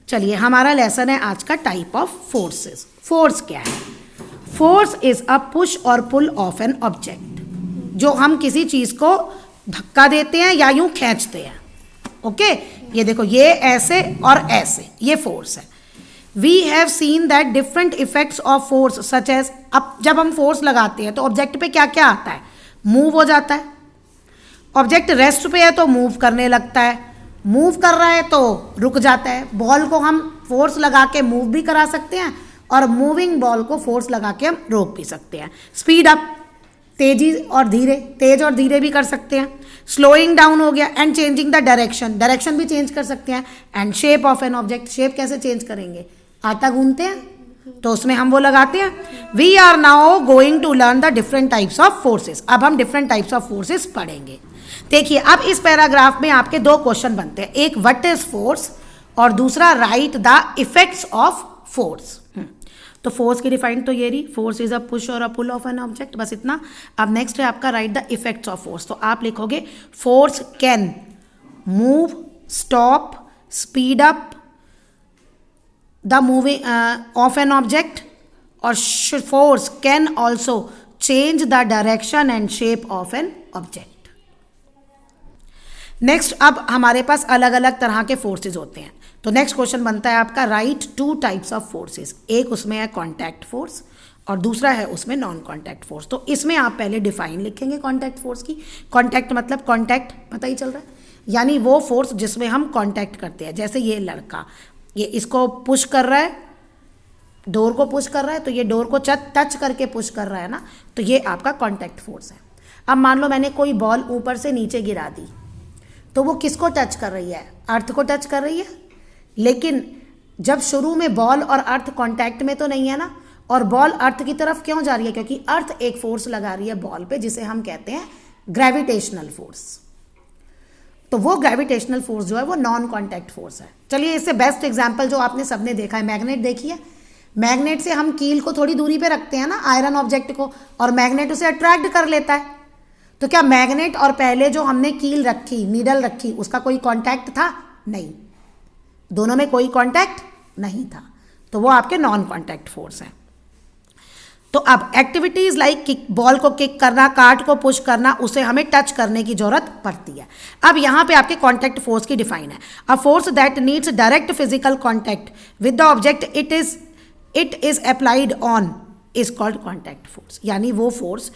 चलिए, हमारा लेसन है आज का टाइप ऑफ फोर्सेस। फोर्स क्या है? फोर्स इज अ पुश और पुल ऑफ एन ऑब्जेक्ट, जो हम किसी चीज को धक्का देते हैं या यूं खींचते हैं। ओके, ये देखो, ये ऐसे और ऐसे, ये फोर्स है। We have seen that different effects of force such as, अब जब हम फोर्स लगाते हैं तो ऑब्जेक्ट पे क्या क्या आता है? मूव हो जाता है। ऑब्जेक्ट रेस्ट पे है तो मूव करने लगता है, मूव कर रहा है तो रुक जाता है। बॉल को हम फोर्स लगा के मूव भी करा सकते हैं और मूविंग बॉल को फोर्स लगा के हम रोक भी सकते हैं। स्पीड अप, तेजी और धीरे, तेज और धीरे भी कर सकते हैं। स्लोइंग डाउन हो गया। And changing the direction, direction भी चेंज कर सकते हैं। And shape of an object, shape कैसे चेंज करेंगे? आटा गूंथते हैं तो उसमें हम वो लगाते हैं। We are now going to learn the different types of forces. अब हम डिफरेंट टाइप्स ऑफ फोर्सेस पढ़ेंगे। देखिए, अब इस पैराग्राफ में आपके दो क्वेश्चन बनते हैं, एक व्हाट इज फोर्स और दूसरा write the effects of force. तो फोर्स की डिफाइन तो ये रही, फोर्स इज अ पुश और a pull of an object, बस इतना। अब नेक्स्ट है आपका write the effects of force. तो आप लिखोगे force can move, stop, speed up the moving of an object, और force can also change the direction and shape of an object. Next, अब हमारे पास अलग अलग तरह के फोर्सेस होते हैं। तो नेक्स्ट क्वेश्चन बनता है आपका right two types of forces. एक उसमें है कॉन्टैक्ट फोर्स और दूसरा है उसमें नॉन कॉन्टैक्ट फोर्स। तो इसमें आप पहले डिफाइन लिखेंगे कॉन्टैक्ट फोर्स की। कॉन्टैक्ट मतलब कॉन्टैक्ट, पता ही चल रहा है, यानी वो फोर्स जिसमें हम कॉन्टैक्ट करते हैं। जैसे ये लड़का, ये इसको पुश कर रहा है, डोर को पुश कर रहा है, तो ये डोर को टच करके पुश कर रहा है ना, तो ये आपका कॉन्टैक्ट फोर्स है। अब मान लो मैंने कोई बॉल ऊपर से नीचे गिरा दी, तो वो किसको टच कर रही है? अर्थ को टच कर रही है। लेकिन जब शुरू में बॉल और अर्थ कांटेक्ट में तो नहीं है ना, और बॉल अर्थ की तरफ क्यों जा रही है? क्योंकि अर्थ एक फोर्स लगा रही है बॉल पे, जिसे हम कहते हैं ग्रेविटेशनल फोर्स। तो वो ग्रेविटेशनल फोर्स जो है वो नॉन कांटेक्ट फोर्स है। चलिए, इससे बेस्ट एग्जांपल जो आपने सबने देखा है, मैग्नेट देखिए। मैग्नेट से हम कील को थोड़ी दूरी पे रखते हैं ना, आयरन ऑब्जेक्ट को, और मैग्नेट उसे अट्रैक्ट कर लेता है। तो क्या मैग्नेट और पहले जो हमने कील रखी, नीडल रखी, उसका कोई कांटेक्ट था? नहीं, दोनों में कोई कांटेक्ट नहीं था। तो वो आपके नॉन कांटेक्ट फोर्स है। तो अब एक्टिविटीज लाइक किक, बॉल को किक करना, कार्ट को पुश करना, उसे हमें टच करने की जरूरत पड़ती है। अब यहाँ पे आपके कांटेक्ट फोर्स की डिफाइन है, a force that needs direct physical contact with the object it is applied on is called contact force. यानी वो फोर्स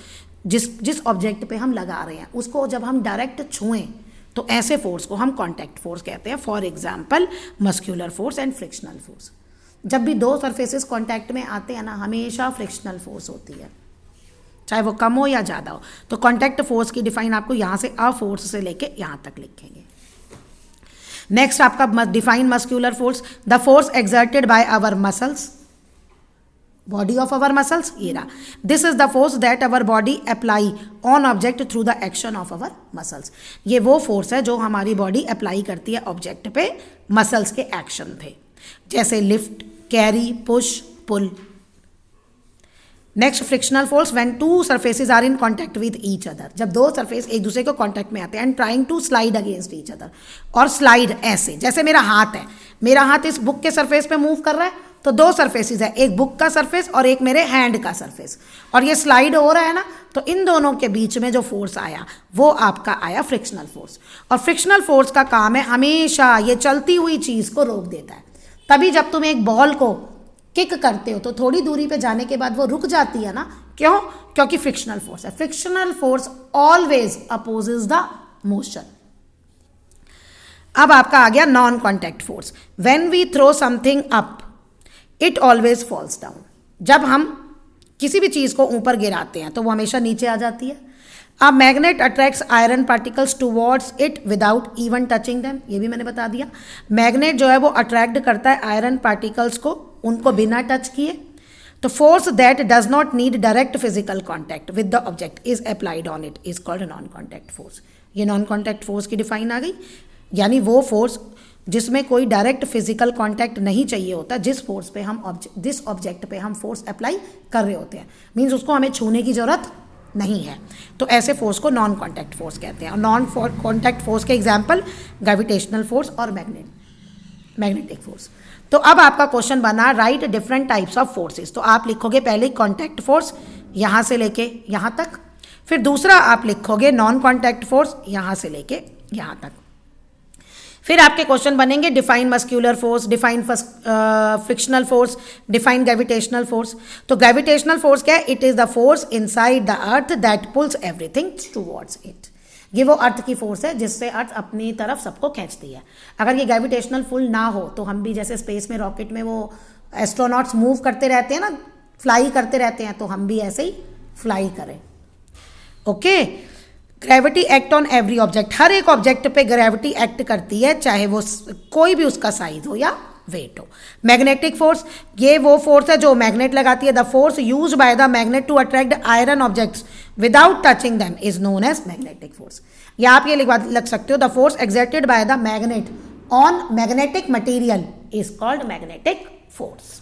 जिस ऑब्जेक्ट पे हम लगा रहे हैं उसको जब हम डायरेक्ट छुएं तो ऐसे फोर्स को हम कांटेक्ट फोर्स कहते हैं। For example muscular force and frictional force. जब भी दो सरफेसेस कांटेक्ट में आते हैं ना, हमेशा फ्रिक्शनल फोर्स होती है, चाहे वो कम हो या ज़्यादा हो। तो कांटेक्ट फोर्स की डिफाइन आपको यहाँ से अ फोर्स से लेके यहाँ तक लिखेंगे। नेक्स्ट आपका define muscular force, the force exerted by our muscles, body of our muscles, ये रहा। This is the force that our body apply on object through the action of our muscles. ये वो फोर्स है जो हमारी body apply करती है object पे मसल्स के एक्शन थे, जैसे lift, carry, push, pull. Next frictional force, when two surfaces are in contact with each other. जब दो सरफेस एक दूसरे को कांटेक्ट में आते हैं, and trying to slide against each other. और स्लाइड ऐसे, जैसे मेरा हाथ है, मेरा हाथ इस बुक के सरफेस पे मूव कर रहा है, तो दो सरफेसेस है, एक बुक का सरफेस और एक मेरे हैंड का सरफेस, और ये स्लाइड हो रहा है ना, तो इन दोनों के बीच में जो फोर्स आया वो आपका आया फ्रिक्शनल फोर्स। और फ्रिक्शनल फोर्स का काम है हमेशा ये चलती हुई चीज़ को रोक देता है। तभी जब तुम एक बॉल को किक करते हो तो थोड़ी दूरी पे जाने के बाद वो रुक जाती है ना, क्यों? क्योंकि फ्रिक्शनल फोर्स है। Frictional force always opposes the motion. अब आपका आ गया non contact force, when we throw something up it always falls down. जब हम किसी भी चीज़ को ऊपर गिराते हैं तो वो हमेशा नीचे आ जाती है। अब magnet attracts iron particles towards it without even touching them, ये भी मैंने बता दिया। मैग्नेट जो है वो अट्रैक्ट करता है आयरन पार्टिकल्स को, उनको बिना टच किए। तो force that does not need direct physical contact with the object is applied on it is called non contact force. ये नॉन कॉन्टैक्ट फोर्स की डिफाइन आ गई, यानी वो फोर्स जिसमें कोई डायरेक्ट फिजिकल कांटेक्ट नहीं चाहिए होता, जिस फोर्स पे हम जिस ऑब्जेक्ट पे हम फोर्स अप्लाई कर रहे होते हैं, मींस उसको हमें छूने की ज़रूरत नहीं है। तो ऐसे फोर्स को नॉन कांटेक्ट फोर्स कहते हैं। और नॉन कांटेक्ट फोर्स के एग्जांपल ग्रेविटेशनल फोर्स और मैग्नेटिक फोर्स। तो अब आपका क्वेश्चन बना right different types of forces. तो आप लिखोगे पहले कॉन्टैक्ट फोर्स यहाँ से लेके यहाँ तक, फिर दूसरा आप लिखोगे नॉन कॉन्टैक्ट फोर्स यहाँ से लेके यहाँ तक। फिर आपके क्वेश्चन बनेंगे define muscular force, define frictional force, define gravitational force. तो ग्रेविटेशनल फोर्स क्या है? It is the force inside the earth that pools everything towards it. ये वो अर्थ की फोर्स है जिससे अर्थ अपनी तरफ सबको खींचती है। अगर ये ग्रेविटेशनल पुल ना हो तो हम भी जैसे स्पेस में रॉकेट में वो एस्ट्रोनॉट्स मूव करते रहते हैं ना, फ्लाई करते रहते हैं, तो हम भी ऐसे ही फ्लाई करें। Okay, gravity act on every object, हर एक ऑब्जेक्ट पे ग्रेविटी एक्ट करती है, चाहे वो कोई भी उसका साइज हो या वेट हो। मैग्नेटिक फोर्स, ये वो फोर्स है जो मैग्नेट लगाती है। The force use by the magnet to attract iron objects without touching them is known as magnetic force. या आप ये लग सकते हो the force exerted by the magnet on magnetic material is called magnetic force.